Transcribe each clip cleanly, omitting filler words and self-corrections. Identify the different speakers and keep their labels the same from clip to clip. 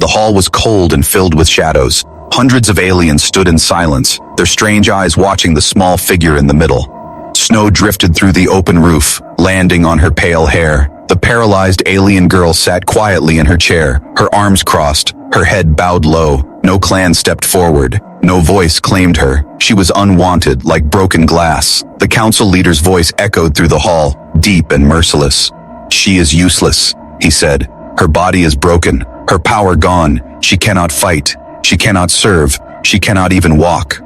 Speaker 1: The hall was cold and filled with shadows. Hundreds of aliens stood in silence, their strange eyes watching the small figure in the middle. Snow drifted through the open roof, landing on her pale hair. The paralyzed alien girl sat quietly in her chair, her arms crossed, her head bowed low. No clan stepped forward. No voice claimed her. She was unwanted, like broken glass. The council leader's voice echoed through the hall, deep and merciless. "She is useless," he said. "Her body is broken, her power gone. She cannot fight. She cannot serve. She cannot even walk."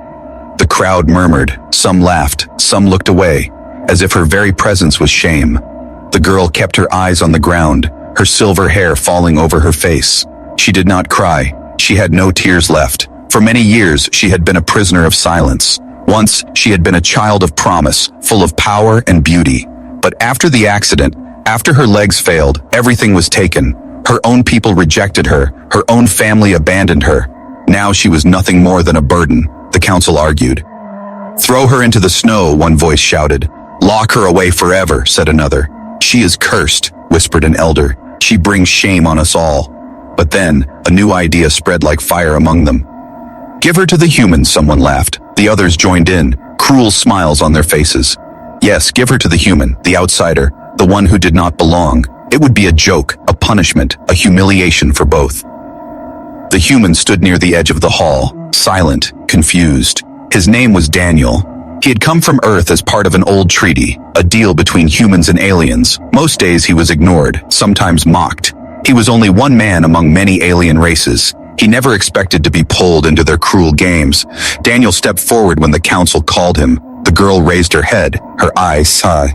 Speaker 1: The crowd murmured. Some laughed. Some looked away, as if her very presence was shame. The girl kept her eyes on the ground, her silver hair falling over her face. She did not cry. She had no tears left. For many years, she had been a prisoner of silence. Once, she had been a child of promise, full of power and beauty. But after the accident, after her legs failed, everything was taken. Her own people rejected her. Her own family abandoned her. Now she was nothing more than a burden, the council argued. "Throw her into the snow," one voice shouted. "Lock her away forever," said another. "She is cursed," whispered an elder. "She brings shame on us all." But then, a new idea spread like fire among them. "Give her to the humans," someone laughed. The others joined in, cruel smiles on their faces. Yes, give her to the human, the outsider, the one who did not belong. It would be a joke, a punishment, a humiliation for both. The human stood near the edge of the hall, silent, confused. His name was Daniel. He had come from Earth as part of an old treaty, a deal between humans and aliens. Most days he was ignored, sometimes mocked. He was only one man among many alien races. He never expected to be pulled into their cruel games. Daniel stepped forward when the council called him. The girl raised her head, her eyes saw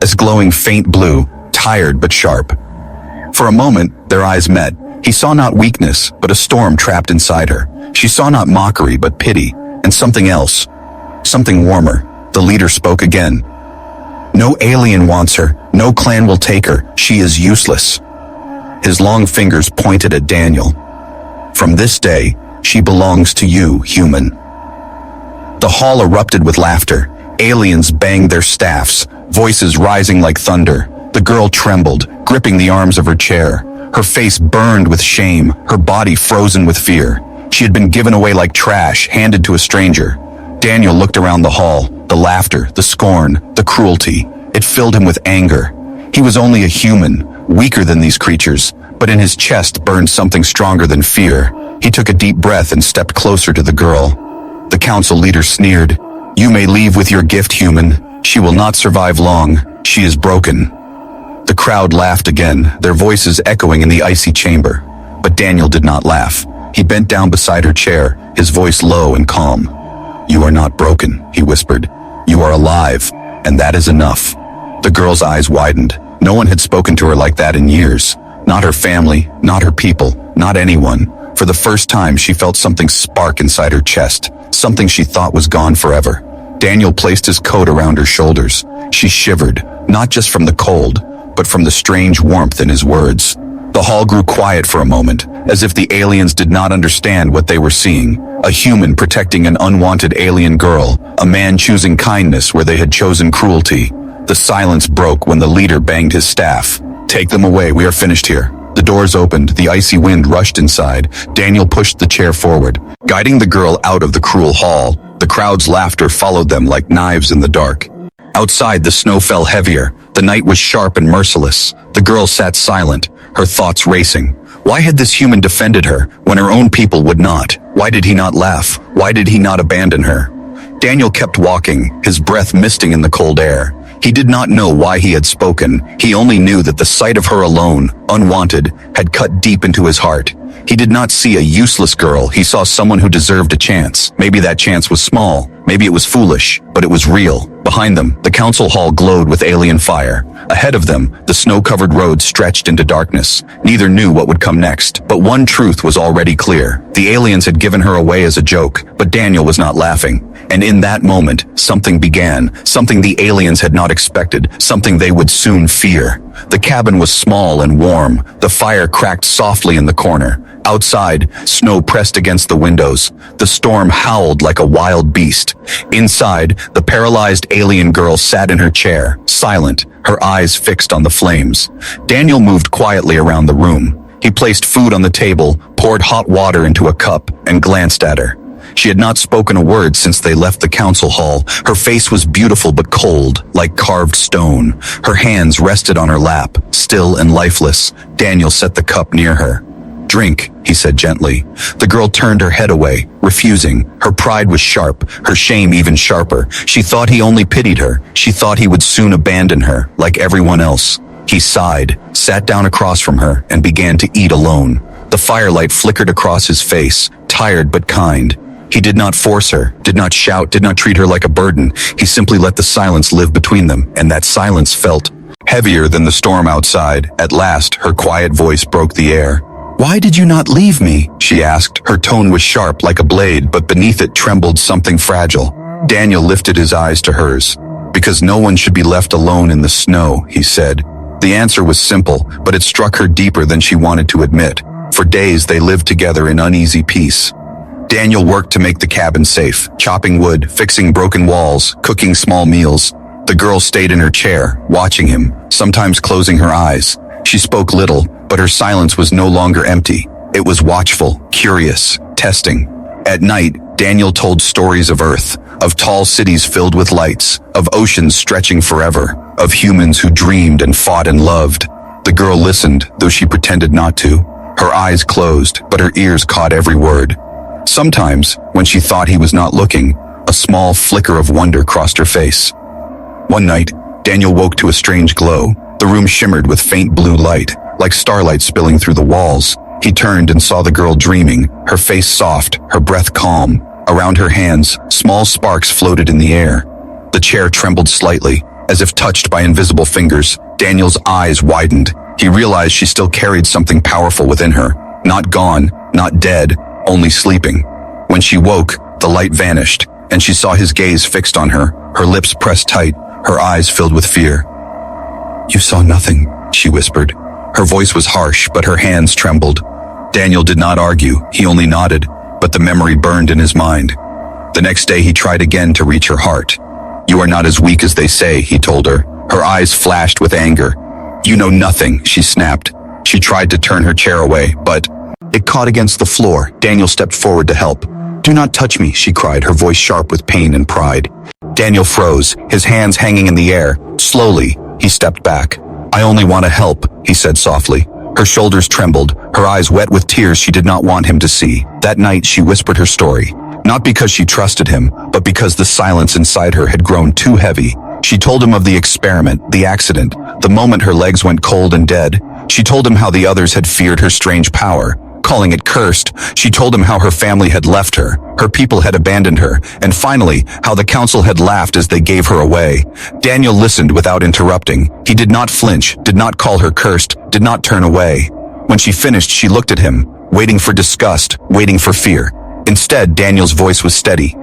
Speaker 1: as glowing faint blue, tired but sharp. For a moment, their eyes met. He saw not weakness, but a storm trapped inside her. She saw not mockery, but pity, and something else. Something warmer. The leader spoke again. "No alien wants her. No clan will take her. She is useless." His long fingers pointed at Daniel. "From this day, she belongs to you, human." The hall erupted with laughter. Aliens banged their staffs, voices rising like thunder. The girl trembled, gripping the arms of her chair. Her face burned with shame, her body frozen with fear. She had been given away like trash, handed to a stranger. Daniel looked around the hall, the laughter, the scorn, the cruelty. It filled him with anger. He was only a human, weaker than these creatures, but in his chest burned something stronger than fear. He took a deep breath and stepped closer to the girl. The council leader sneered. "You may leave with your gift, human. She will not survive long. She is broken." The crowd laughed again, their voices echoing in the icy chamber. But Daniel did not laugh. He bent down beside her chair, his voice low and calm. "You are not broken," he whispered. "You are alive, and that is enough." The girl's eyes widened. No one had spoken to her like that in years. Not her family, not her people, not anyone. For the first time, she felt something spark inside her chest, something she thought was gone forever. Daniel placed his coat around her shoulders. She shivered, not just from the cold, but from the strange warmth in his words. The hall grew quiet for a moment, as if the aliens did not understand what they were seeing. A human protecting an unwanted alien girl, a man choosing kindness where they had chosen cruelty. The silence broke when the leader banged his staff. "Take them away, we are finished here." The doors opened, the icy wind rushed inside. Daniel pushed the chair forward, guiding the girl out of the cruel hall. The crowd's laughter followed them like knives in the dark. Outside, the snow fell heavier. The night was sharp and merciless. The girl sat silent, her thoughts racing. Why had this human defended her when her own people would not? Why did he not laugh? Why did he not abandon her? Daniel kept walking, his breath misting in the cold air. He did not know why he had spoken. He only knew that the sight of her alone, unwanted, had cut deep into his heart. He did not see a useless girl. He saw someone who deserved a chance. Maybe that chance was small. Maybe it was foolish, but it was real. Behind them, the council hall glowed with alien fire. Ahead of them, the snow-covered road stretched into darkness. Neither knew what would come next, but one truth was already clear. The aliens had given her away as a joke, but Daniel was not laughing. And in that moment, something began, something the aliens had not expected, something they would soon fear. The cabin was small and warm. The fire cracked softly in the corner. Outside, snow pressed against the windows. The storm howled like a wild beast. Inside, the paralyzed alien girl sat in her chair, silent, her eyes fixed on the flames. Daniel moved quietly around the room. He placed food on the table, poured hot water into a cup, and glanced at her. She had not spoken a word since they left the council hall. Her face was beautiful but cold, like carved stone. Her hands rested on her lap, still and lifeless. Daniel set the cup near her. "Drink," he said gently. The girl turned her head away, refusing. Her pride was sharp, her shame even sharper. She thought he only pitied her. She thought he would soon abandon her, like everyone else. He sighed, sat down across from her, and began to eat alone. The firelight flickered across his face, tired but kind. He did not force her, did not shout, did not treat her like a burden. He simply let the silence live between them, and that silence felt heavier than the storm outside. At last, her quiet voice broke the air. "Why did you not leave me?" she asked. Her tone was sharp like a blade, but beneath it trembled something fragile. Daniel lifted his eyes to hers. "Because no one should be left alone in the snow," he said. The answer was simple, but it struck her deeper than she wanted to admit. For days they lived together in uneasy peace. Daniel worked to make the cabin safe, chopping wood, fixing broken walls, cooking small meals. The girl stayed in her chair, watching him, sometimes closing her eyes. She spoke little, but her silence was no longer empty. It was watchful, curious, testing. At night, Daniel told stories of Earth, of tall cities filled with lights, of oceans stretching forever, of humans who dreamed and fought and loved. The girl listened, though she pretended not to. Her eyes closed, but her ears caught every word. Sometimes, when she thought he was not looking, a small flicker of wonder crossed her face. One night, Daniel woke to a strange glow. The room shimmered with faint blue light, like starlight spilling through the walls. He turned and saw the girl dreaming, her face soft, her breath calm. Around her hands, small sparks floated in the air. The chair trembled slightly, as if touched by invisible fingers. Daniel's eyes widened. He realized she still carried something powerful within her. Not gone, not dead, only sleeping. When she woke, the light vanished, and she saw his gaze fixed on her, her lips pressed tight, her eyes filled with fear. "You saw nothing," she whispered. Her voice was harsh, but her hands trembled. Daniel did not argue, he only nodded, but the memory burned in his mind. The next day he tried again to reach her heart. "You are not as weak as they say," he told her. Her eyes flashed with anger. "You know nothing," she snapped. She tried to turn her chair away, but it caught against the floor. Daniel stepped forward to help. "Do not touch me," she cried, her voice sharp with pain and pride. Daniel froze, his hands hanging in the air. Slowly, he stepped back. "I only want to help," he said softly. Her shoulders trembled, her eyes wet with tears she did not want him to see. That night she whispered her story. Not because she trusted him, but because the silence inside her had grown too heavy. She told him of the experiment, the accident, the moment her legs went cold and dead. She told him how the others had feared her strange power, calling it cursed. She told him how her family had left her, her people had abandoned her, and finally, how the council had laughed as they gave her away. Daniel listened without interrupting. He did not flinch, did not call her cursed, did not turn away. When she finished, she looked at him, waiting for disgust, waiting for fear. Instead, Daniel's voice was steady.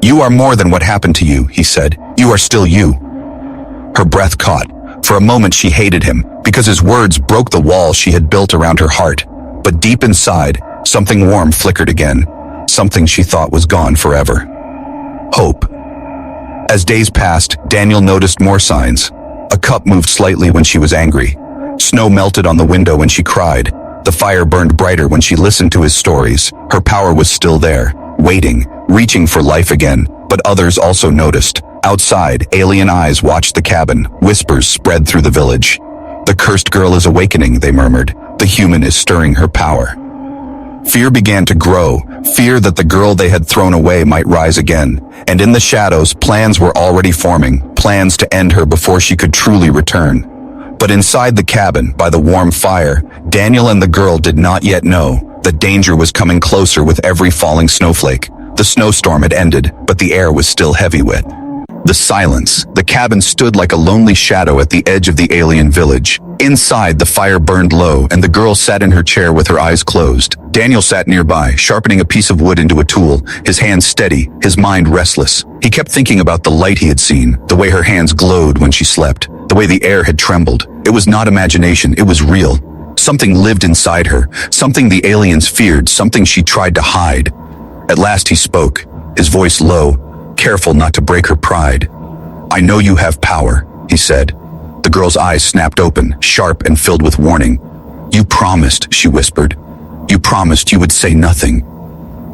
Speaker 1: "You are more than what happened to you," he said. "You are still you." Her breath caught. For a moment she hated him, because his words broke the wall she had built around her heart. But deep inside, something warm flickered again. Something she thought was gone forever. Hope. As days passed, Daniel noticed more signs. A cup moved slightly when she was angry. Snow melted on the window when she cried. The fire burned brighter when she listened to his stories. Her power was still there, waiting, reaching for life again. But others also noticed. Outside, alien eyes watched the cabin. Whispers spread through the village. "The cursed girl is awakening," they murmured. "The human is stirring her power." Fear began to grow, fear that the girl they had thrown away might rise again. And in the shadows, plans were already forming, plans to end her before she could truly return. But inside the cabin, by the warm fire, Daniel and the girl did not yet know that danger was coming closer with every falling snowflake. The snowstorm had ended, but the air was still heavy with the silence. The cabin stood like a lonely shadow at the edge of the alien village. Inside, the fire burned low, and the girl sat in her chair with her eyes closed. Daniel sat nearby, sharpening a piece of wood into a tool, his hands steady, his mind restless. He kept thinking about the light he had seen, the way her hands glowed when she slept, the way the air had trembled. It was not imagination, it was real. Something lived inside her, something the aliens feared, something she tried to hide. At last he spoke, his voice low, careful not to break her pride. "I know you have power," he said. The girl's eyes snapped open, sharp and filled with warning. "You promised," she whispered. "You promised you would say nothing."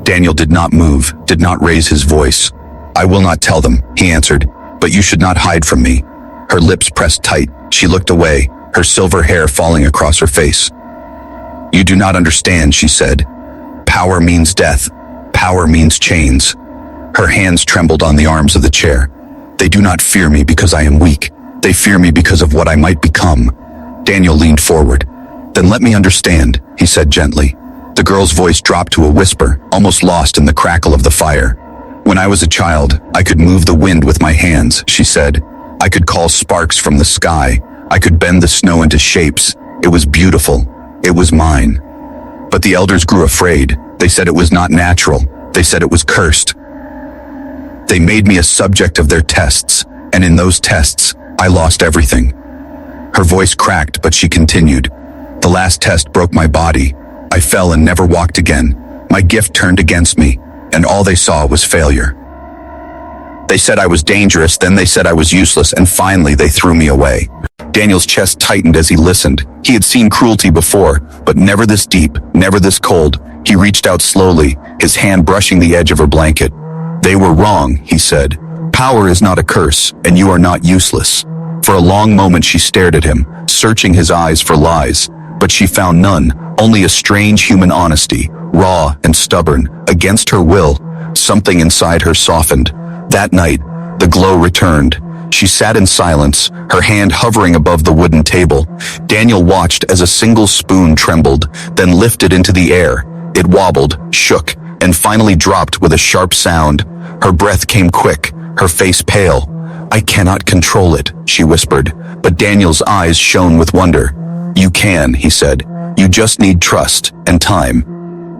Speaker 1: Daniel did not move, did not raise his voice. "I will not tell them," he answered, "but you should not hide from me." Her lips pressed tight. She looked away, her silver hair falling across her face. "You do not understand," she said. "Power means death. Power means chains." Her hands trembled on the arms of the chair. "They do not fear me because I am weak. They fear me because of what I might become." Daniel leaned forward. "Then let me understand," he said gently. The girl's voice dropped to a whisper, almost lost in the crackle of the fire. "When I was a child, I could move the wind with my hands," she said. "I could call sparks from the sky. I could bend the snow into shapes. It was beautiful. It was mine. But the elders grew afraid. They said it was not natural. They said it was cursed. They made me a subject of their tests, and in those tests, I lost everything." Her voice cracked, but she continued. "The last test broke my body. I fell and never walked again. My gift turned against me, and all they saw was failure. They said I was dangerous, then they said I was useless, and finally they threw me away." Daniel's chest tightened as he listened. He had seen cruelty before, but never this deep, never this cold. He reached out slowly, his hand brushing the edge of her blanket. "They were wrong," he said. "Power is not a curse, and you are not useless." For a long moment she stared at him, searching his eyes for lies, but she found none, only a strange human honesty, raw and stubborn. Against her will, something inside her softened. That night, the glow returned. She sat in silence, her hand hovering above the wooden table. Daniel watched as a single spoon trembled, then lifted into the air. It wobbled, shook, and finally dropped with a sharp sound. Her breath came quick, her face pale. "I cannot control it," she whispered, but Daniel's eyes shone with wonder. "You can," he said. "You just need trust and time."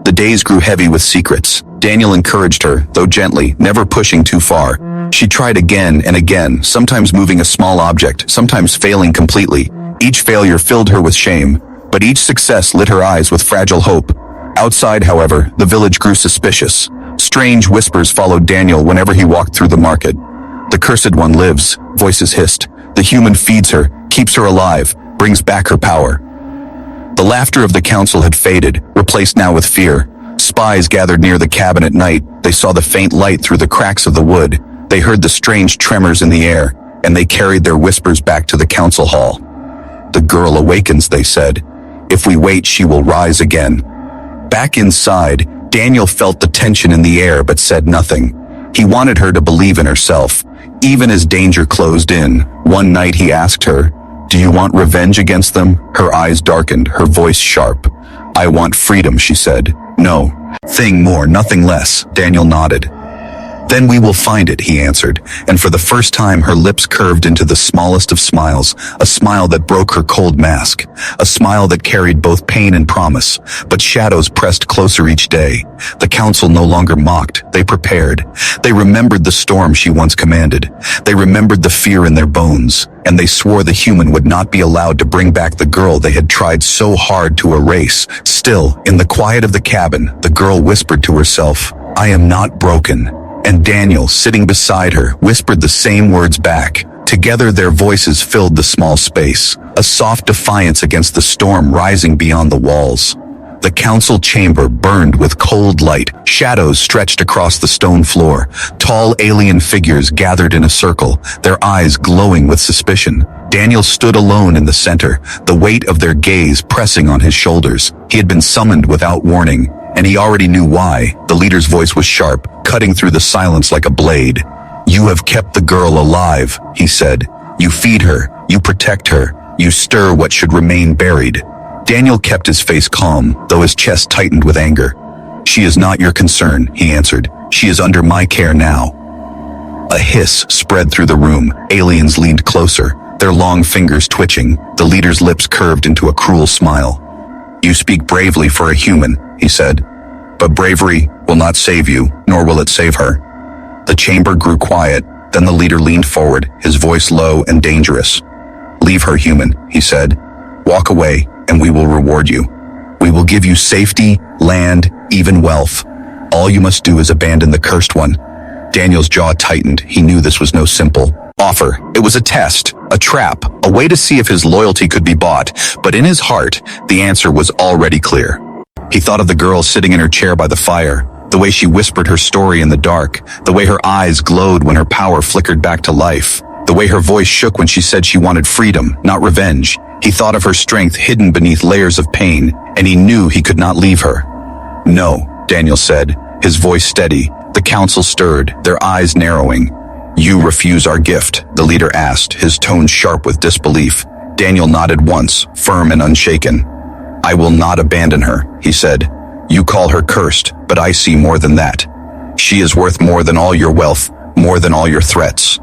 Speaker 1: The days grew heavy with secrets. Daniel encouraged her, though gently, never pushing too far. She tried again and again, sometimes moving a small object, sometimes failing completely. Each failure filled her with shame, but each success lit her eyes with fragile hope. Outside, however, the village grew suspicious. Strange whispers followed Daniel whenever he walked through the market. "The Cursed One lives," voices hissed. "The human feeds her, keeps her alive, brings back her power." The laughter of the council had faded, replaced now with fear. Spies gathered near the cabin at night. They saw the faint light through the cracks of the wood. They heard the strange tremors in the air, and they carried their whispers back to the council hall. "The girl awakens," they said. "If we wait, she will rise again." Back inside, Daniel felt the tension in the air but said nothing. He wanted her to believe in herself, even as danger closed in. One night he asked her, "Do you want revenge against them?" Her eyes darkened, her voice sharp. "I want freedom," she said. "No. Thing more, nothing less." Daniel nodded. "Then we will find it," he answered, and for the first time her lips curved into the smallest of smiles, a smile that broke her cold mask, a smile that carried both pain and promise. But shadows pressed closer each day. The council no longer mocked, they prepared. They remembered the storm she once commanded. They remembered the fear in their bones, and they swore the human would not be allowed to bring back the girl they had tried so hard to erase. Still, in the quiet of the cabin, the girl whispered to herself, "I am not broken." And Daniel, sitting beside her, whispered the same words back. Together their voices filled the small space, a soft defiance against the storm rising beyond the walls. The council chamber burned with cold light. Shadows stretched across the stone floor. Tall alien figures gathered in a circle, their eyes glowing with suspicion. Daniel stood alone in the center, the weight of their gaze pressing on his shoulders. He had been summoned without warning, and he already knew why. The leader's voice was sharp, cutting through the silence like a blade. "You have kept the girl alive," he said. "You feed her, you protect her, you stir what should remain buried." Daniel kept his face calm, though his chest tightened with anger. "She is not your concern," he answered. "She is under my care now." A hiss spread through the room. Aliens leaned closer, their long fingers twitching. The leader's lips curved into a cruel smile. "You speak bravely for a human," he said. "But bravery will not save you, nor will it save her." The chamber grew quiet. Then the leader leaned forward, his voice low and dangerous. "Leave her, human," he said. "Walk away, and we will reward you. We will give you safety, land, even wealth. All you must do is abandon the Cursed One." Daniel's jaw tightened. He knew this was no simple offer. It was a test, a trap, a way to see if his loyalty could be bought, but in his heart, the answer was already clear. He thought of the girl sitting in her chair by the fire, the way she whispered her story in the dark, the way her eyes glowed when her power flickered back to life, the way her voice shook when she said she wanted freedom, not revenge. He thought of her strength hidden beneath layers of pain, and he knew he could not leave her. "No," Daniel said, his voice steady. The council stirred, their eyes narrowing. "You refuse our gift?" the leader asked, his tone sharp with disbelief. Daniel nodded once, firm and unshaken. "I will not abandon her," he said. "You call her cursed, but I see more than that. She is worth more than all your wealth, more than all your threats."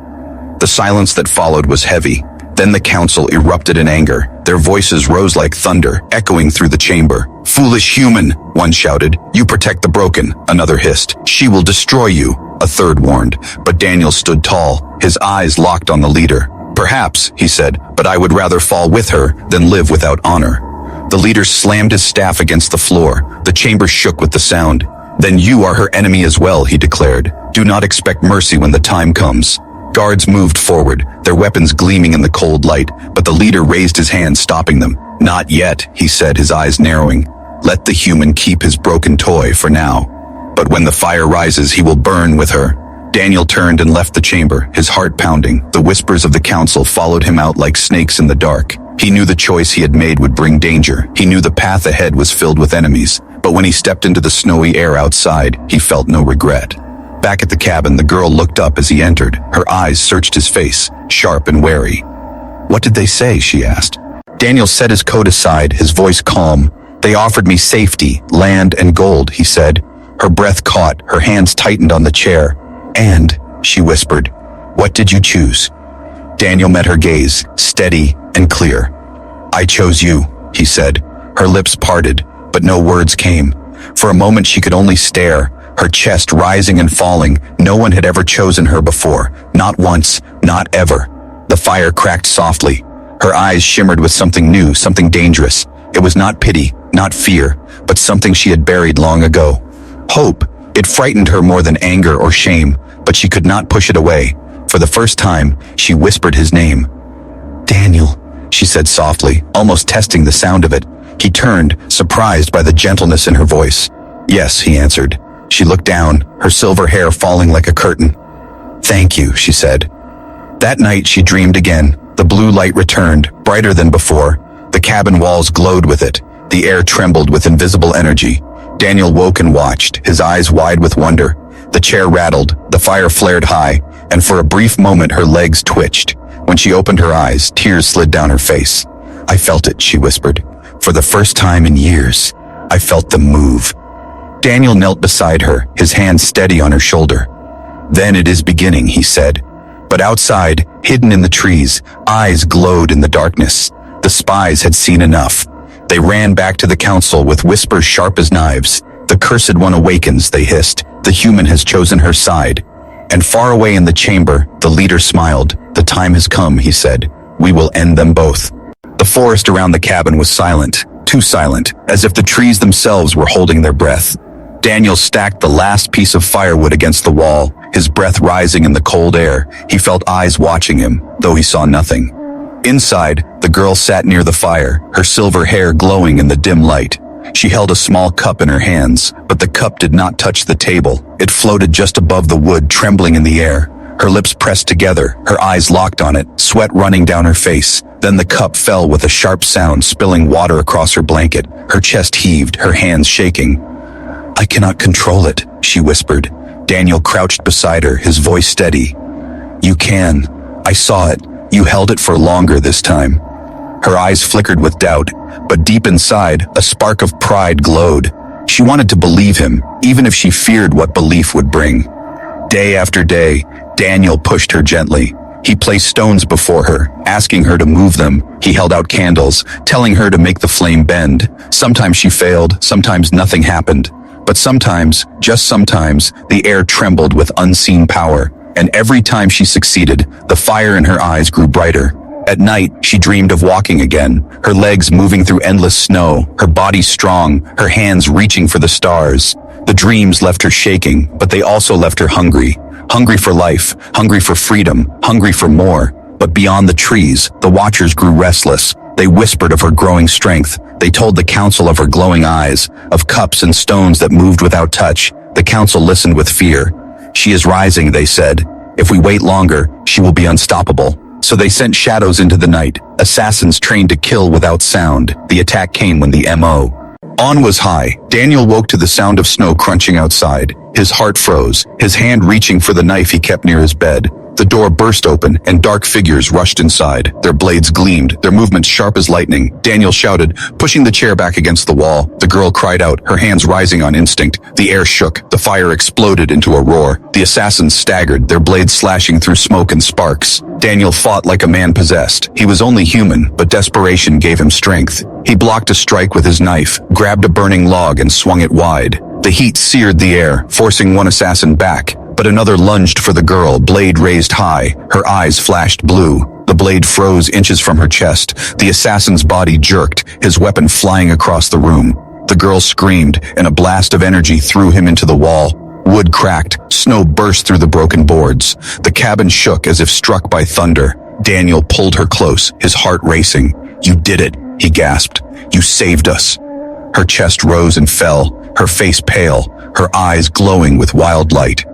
Speaker 1: The silence that followed was heavy. Then the council erupted in anger. Their voices rose like thunder, echoing through the chamber. "Foolish human," one shouted. "You protect the broken," another hissed. "She will destroy you," a third warned. But Daniel stood tall, his eyes locked on the leader. "Perhaps," he said, "but I would rather fall with her than live without honor." The leader slammed his staff against the floor. The chamber shook with the sound. "Then you are her enemy as well," he declared. "Do not expect mercy when the time comes." Guards moved forward, their weapons gleaming in the cold light, but the leader raised his hand, stopping them. "Not yet," he said, his eyes narrowing. "Let the human keep his broken toy for now. But when the fire rises, he will burn with her." Daniel turned and left the chamber, his heart pounding. The whispers of the council followed him out like snakes in the dark. He knew the choice he had made would bring danger. He knew the path ahead was filled with enemies. But when he stepped into the snowy air outside, he felt no regret. Back at the cabin, the girl looked up as he entered. Her eyes searched his face, sharp and wary. "What did they say?" she asked. Daniel set his coat aside, his voice calm. "They offered me safety, land, and gold," he said. Her breath caught, her hands tightened on the chair. "And," she whispered, "what did you choose?" Daniel met her gaze, steady and clear. "I chose you," he said. Her lips parted, but no words came. For a moment she could only stare, her chest rising and falling. No one had ever chosen her before. Not once, not ever. The fire cracked softly. Her eyes shimmered with something new, something dangerous. It was not pity, not fear, but something she had buried long ago. Hope. It frightened her more than anger or shame, but she could not push it away. For the first time, she whispered his name. "Daniel," she said softly, almost testing the sound of it. He turned, surprised by the gentleness in her voice. "Yes," he answered. She looked down, her silver hair falling like a curtain. "Thank you," she said. That night she dreamed again. The blue light returned, brighter than before. The cabin walls glowed with it. The air trembled with invisible energy. Daniel woke and watched, his eyes wide with wonder. The chair rattled, the fire flared high, and for a brief moment her legs twitched. When she opened her eyes, tears slid down her face. "I felt it," she whispered. "For the first time in years, I felt them move." Daniel knelt beside her, his hand steady on her shoulder. "Then it is beginning," he said. But outside, hidden in the trees, eyes glowed in the darkness. The spies had seen enough. They ran back to the council with whispers sharp as knives. "The cursed one awakens," they hissed. "The human has chosen her side." And far away in the chamber, the leader smiled. "The time has come," he said. "We will end them both." The forest around the cabin was silent, too silent, as if the trees themselves were holding their breath. Daniel stacked the last piece of firewood against the wall, his breath rising in the cold air. He felt eyes watching him, though he saw nothing. Inside, the girl sat near the fire, her silver hair glowing in the dim light. She held a small cup in her hands, but the cup did not touch the table. It floated just above the wood, trembling in the air. Her lips pressed together, her eyes locked on it, sweat running down her face. Then the cup fell with a sharp sound, spilling water across her blanket. Her chest heaved, her hands shaking. "I cannot control it," she whispered. Daniel crouched beside her, his voice steady. "You can. I saw it. You held it for longer this time." Her eyes flickered with doubt, but deep inside, a spark of pride glowed. She wanted to believe him, even if she feared what belief would bring. Day after day, Daniel pushed her gently. He placed stones before her, asking her to move them. He held out candles, telling her to make the flame bend. Sometimes she failed, sometimes nothing happened. But sometimes, just sometimes, the air trembled with unseen power. And every time she succeeded, the fire in her eyes grew brighter. At night, she dreamed of walking again, her legs moving through endless snow, her body strong, her hands reaching for the stars. The dreams left her shaking, but they also left her hungry. hungry for life, hungry for freedom, hungry for more. But beyond the trees, the watchers grew restless. They whispered of her growing strength. They told the council of her glowing eyes, of cups and stones that moved without touch. The council listened with fear. She is rising, they said. If we wait longer, she will be unstoppable. So they sent shadows into the night, assassins trained to kill without sound. The attack came when the M.O. On was high. Daniel woke to the sound of snow crunching outside. His heart froze, his hand reaching for the knife he kept near his bed. The door burst open, and dark figures rushed inside. Their blades gleamed, their movements sharp as lightning. Daniel shouted, pushing the chair back against the wall. The girl cried out, her hands rising on instinct. The air shook, the fire exploded into a roar. The assassins staggered, their blades slashing through smoke and sparks. Daniel fought like a man possessed. He was only human, but desperation gave him strength. He blocked a strike with his knife, grabbed a burning log and swung it wide. The heat seared the air, forcing one assassin back. But another lunged for the girl, blade raised high. Her eyes flashed blue. The blade froze inches from her chest. The assassin's body jerked, his weapon flying across the room. The girl screamed, and a blast of energy threw him into the wall. Wood cracked, snow burst through the broken boards. The cabin shook as if struck by thunder. Daniel pulled her close, his heart racing. You did it, he gasped. You saved us. Her chest rose and fell, her face pale, her eyes glowing with wild light.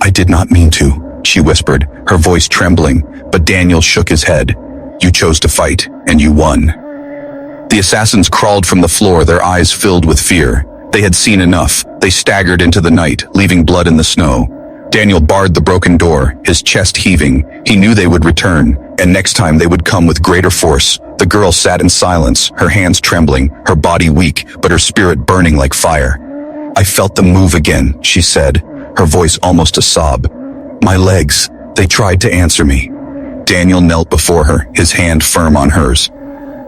Speaker 1: I did not mean to, she whispered, her voice trembling, but Daniel shook his head. You chose to fight, and you won. The assassins crawled from the floor, their eyes filled with fear. They had seen enough. They staggered into the night, leaving blood in the snow. Daniel barred the broken door, his chest heaving. He knew they would return, and next time they would come with greater force. The girl sat in silence, her hands trembling, her body weak, but her spirit burning like fire. I felt them move again, she said, her voice almost a sob. My legs, they tried to answer me. Daniel knelt before her, his hand firm on hers.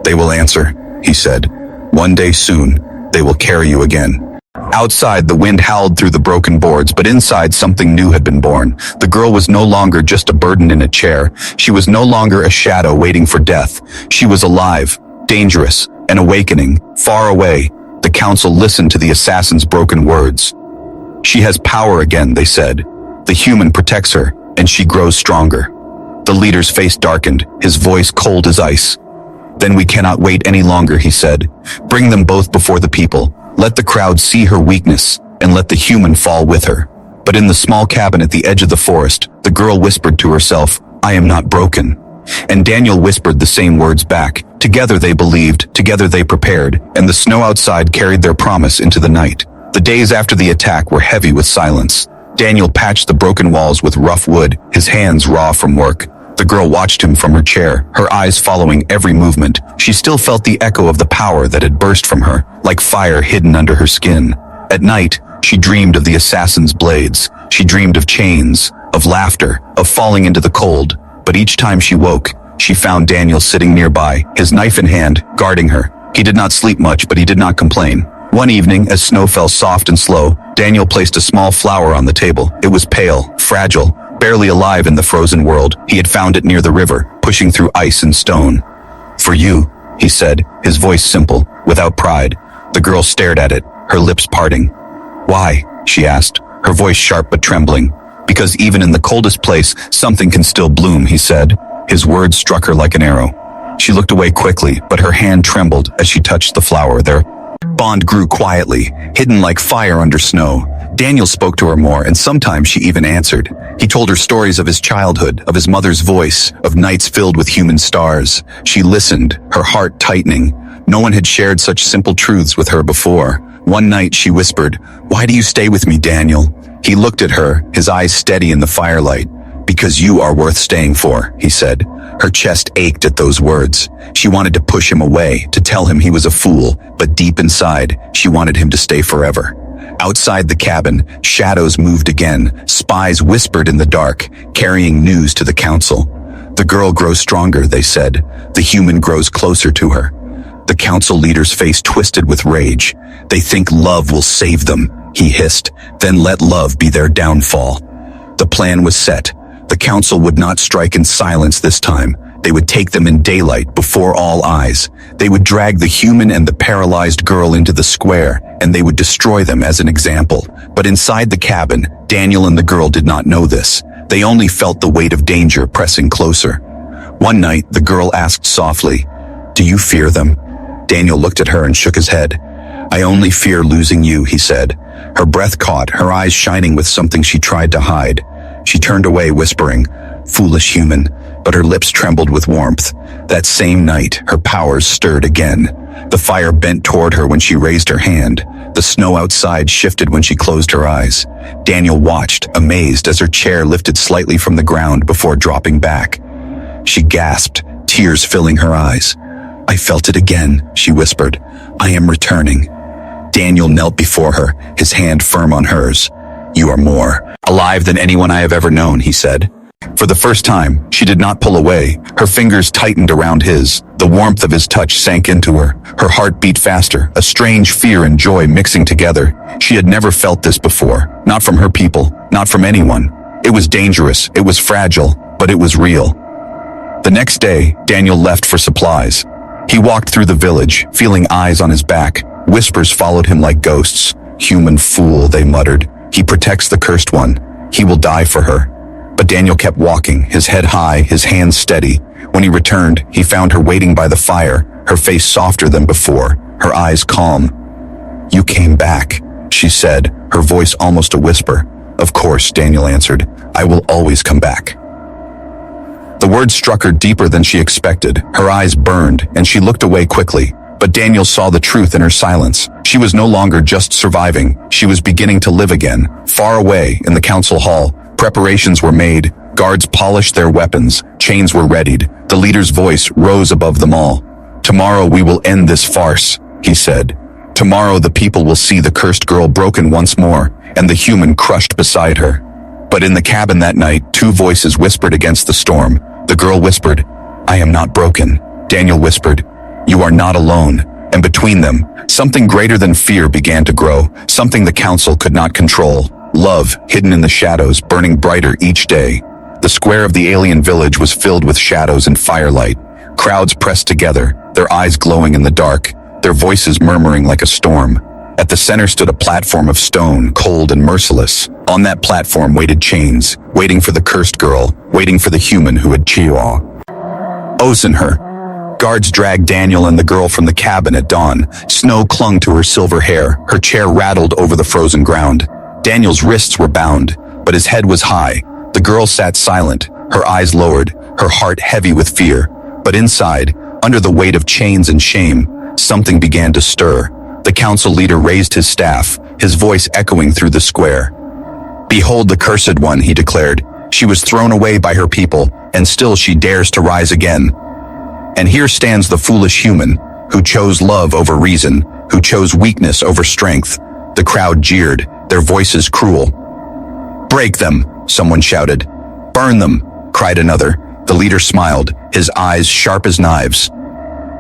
Speaker 1: They will answer, he said. One day soon, they will carry you again. Outside, the wind howled through the broken boards, but inside something new had been born. The girl was no longer just a burden in a chair. She was no longer a shadow waiting for death. She was alive, dangerous, an awakening, far away. The council listened to the assassin's broken words. She has power again, they said. The human protects her, and she grows stronger. The leader's face darkened, his voice cold as ice. Then we cannot wait any longer, he said. Bring them both before the people. Let the crowd see her weakness, and let the human fall with her. But in the small cabin at the edge of the forest, the girl whispered to herself, I am not broken. And Daniel whispered the same words back. Together they believed, together they prepared, and the snow outside carried their promise into the night. The days after the attack were heavy with silence. Daniel patched the broken walls with rough wood, his hands raw from work. The girl watched him from her chair, her eyes following every movement. She still felt the echo of the power that had burst from her, like fire hidden under her skin. At night, she dreamed of the assassin's blades. She dreamed of chains, of laughter, of falling into the cold. But each time she woke, she found Daniel sitting nearby, his knife in hand, guarding her. He did not sleep much, but he did not complain. One evening, as snow fell soft and slow, Daniel placed a small flower on the table. It was pale, fragile, barely alive in the frozen world. He had found it near the river, pushing through ice and stone. For you, he said, his voice simple, without pride. The girl stared at it, her lips parting. Why? She asked, her voice sharp but trembling. Because even in the coldest place, something can still bloom, he said. His words struck her like an arrow. She looked away quickly, but her hand trembled as she touched the flower. Their bond grew quietly, hidden like fire under snow. Daniel spoke to her more, and sometimes she even answered. He told her stories of his childhood, of his mother's voice, of nights filled with human stars. She listened, her heart tightening. No one had shared such simple truths with her before. One night she whispered, "Why do you stay with me, Daniel?" He looked at her, his eyes steady in the firelight. "Because you are worth staying for," he said. Her chest ached at those words. She wanted to push him away, to tell him he was a fool, but deep inside, she wanted him to stay forever. Outside the cabin, shadows moved again. Spies whispered in the dark, carrying news to the council. The girl grows stronger, they said. The human grows closer to her. The council leader's face twisted with rage. They think love will save them, he hissed. Then let love be their downfall. The plan was set. The council would not strike in silence this time. They would take them in daylight before all eyes. They would drag the human and the paralyzed girl into the square, and they would destroy them as an example. But inside the cabin, Daniel and the girl did not know this. They only felt the weight of danger pressing closer. One night, the girl asked softly, "Do you fear them?" Daniel looked at her and shook his head. "I only fear losing you," he said. Her breath caught, her eyes shining with something she tried to hide. She turned away, whispering, "Foolish human," but her lips trembled with warmth. That same night, her powers stirred again. The fire bent toward her when she raised her hand. The snow outside shifted when she closed her eyes. Daniel watched, amazed, as her chair lifted slightly from the ground before dropping back. She gasped, tears filling her eyes. "I felt it again," she whispered. "I am returning." Daniel knelt before her, his hand firm on hers. "You are more alive than anyone I have ever known," he said. For the first time, she did not pull away. Her fingers tightened around his. The warmth of his touch sank into her. Her heart beat faster, a strange fear and joy mixing together. She had never felt this before, not from her people, not from anyone. It was dangerous, it was fragile, but it was real. The next day, Daniel left for supplies. He walked through the village, feeling eyes on his back. Whispers followed him like ghosts. "Human fool," they muttered. "He protects the cursed one. He will die for her." But Daniel kept walking, his head high, his hands steady. When he returned, he found her waiting by the fire, her face softer than before, her eyes calm. "You came back," she said, her voice almost a whisper. "Of course," Daniel answered. "I will always come back." The words struck her deeper than she expected. Her eyes burned, and she looked away quickly. But Daniel saw the truth in her silence. She was no longer just surviving. She was beginning to live again. Far away, in the council hall, preparations were made. Guards polished their weapons. Chains were readied. The leader's voice rose above them all. "Tomorrow we will end this farce," he said. "Tomorrow the people will see the cursed girl broken once more, and the human crushed beside her." But in the cabin that night, two voices whispered against the storm. The girl whispered, "I am not broken." Daniel whispered, "You are not alone." And between them, something greater than fear began to grow, something the council could not control. Love, hidden in the shadows, burning brighter each day. The square of the alien village was filled with shadows and firelight. Crowds pressed together, their eyes glowing in the dark, their voices murmuring like a storm. At the center stood a platform of stone, cold and merciless. On that platform waited chains, waiting for the cursed girl, waiting for the human who had chosen her. Guards dragged Daniel and the girl from the cabin at dawn. Snow clung to her silver hair. Her chair rattled over the frozen ground. Daniel's wrists were bound, but his head was high. The girl sat silent, her eyes lowered, her heart heavy with fear. But inside, under the weight of chains and shame, something began to stir. The council leader raised his staff, his voice echoing through the square. "Behold the cursed one," he declared. "She was thrown away by her people, and still she dares to rise again. And here stands the foolish human, who chose love over reason, who chose weakness over strength." The crowd jeered, their voices cruel. "Break them," someone shouted. "Burn them," cried another. The leader smiled, his eyes sharp as knives.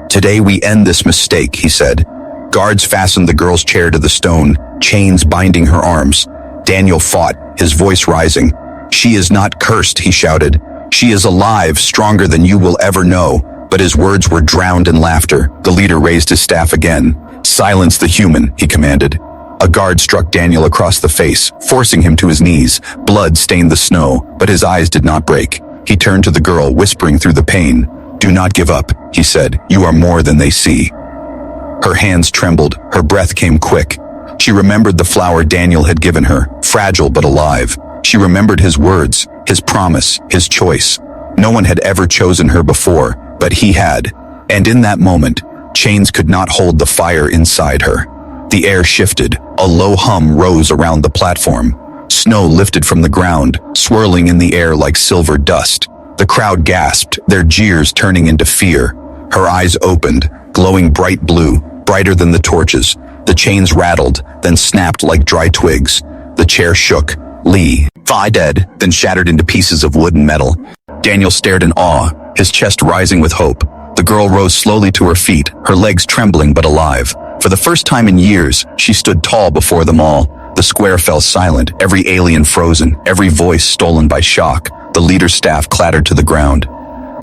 Speaker 1: "Today we end this mistake," he said. Guards fastened the girl's chair to the stone, chains binding her arms. Daniel fought, his voice rising. "She is not cursed," he shouted. "She is alive, stronger than you will ever know." But his words were drowned in laughter. The leader raised his staff again. "Silence the human," he commanded. A guard struck Daniel across the face, forcing him to his knees. Blood stained the snow, but his eyes did not break. He turned to the girl, whispering through the pain. "Do not give up," he said. "You are more than they see." Her hands trembled, her breath came quick. She remembered the flower Daniel had given her, fragile but alive. She remembered his words, his promise, his choice. No one had ever chosen her before, but he had. And in that moment, chains could not hold the fire inside her. The air shifted, a low hum rose around the platform. Snow lifted from the ground, swirling in the air like silver dust. The crowd gasped, their jeers turning into fear. Her eyes opened, glowing bright blue, brighter than the torches. The chains rattled, then snapped like dry twigs. The chair shook. Lee, dead, then shattered into pieces of wood and metal. Daniel stared in awe, his chest rising with hope. The girl rose slowly to her feet, her legs trembling but alive. For the first time in years, she stood tall before them all. The square fell silent, every alien frozen, every voice stolen by shock. The leader's staff clattered to the ground.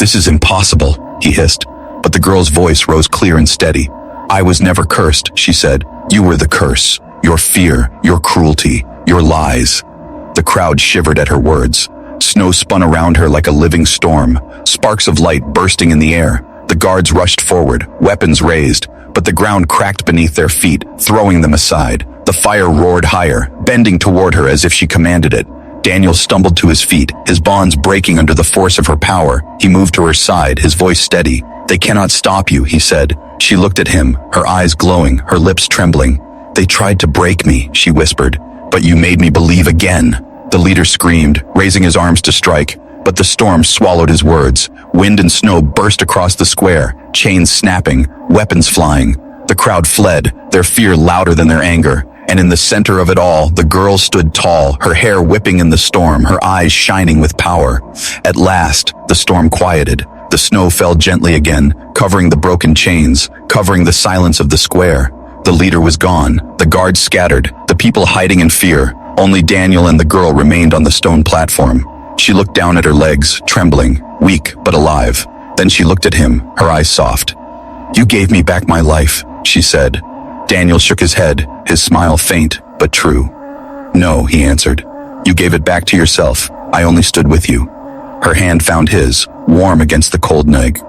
Speaker 1: "This is impossible," he hissed, but the girl's voice rose clear and steady. "I was never cursed," she said. "You were the curse. Your fear, your cruelty, your lies." The crowd shivered at her words. Snow spun around her like a living storm, sparks of light bursting in the air. The guards rushed forward, weapons raised, but the ground cracked beneath their feet, throwing them aside. The fire roared higher, bending toward her as if she commanded it. Daniel stumbled to his feet, his bonds breaking under the force of her power. He moved to her side, his voice steady. "They cannot stop you," he said. She looked at him, her eyes glowing, her lips trembling. "They tried to break me," she whispered, "but you made me believe again." The leader screamed, raising his arms to strike, but the storm swallowed his words. Wind and snow burst across the square, chains snapping, weapons flying. The crowd fled, their fear louder than their anger. And in the center of it all, the girl stood tall, her hair whipping in the storm, her eyes shining with power. At last, the storm quieted. The snow fell gently again, covering the broken chains, covering the silence of the square. The leader was gone, the guards scattered, the people hiding in fear. Only Daniel and the girl remained on the stone platform. She looked down at her legs, trembling, weak but alive. Then she looked at him, her eyes soft. "You gave me back my life," she said. Daniel shook his head, his smile faint but true. "No," he answered. "You gave it back to yourself. I only stood with you." Her hand found his, warm against the cold neg.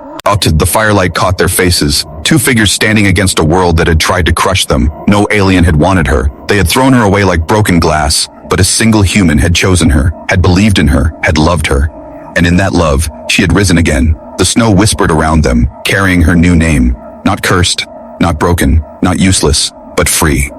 Speaker 1: The firelight caught their faces, two figures standing against a world that had tried to crush them. No alien had wanted her. They had thrown her away like broken glass, but a single human had chosen her, had believed in her, had loved her. And in that love, she had risen again. The snow whispered around them, carrying her new name. Not cursed, not broken, not useless, but free.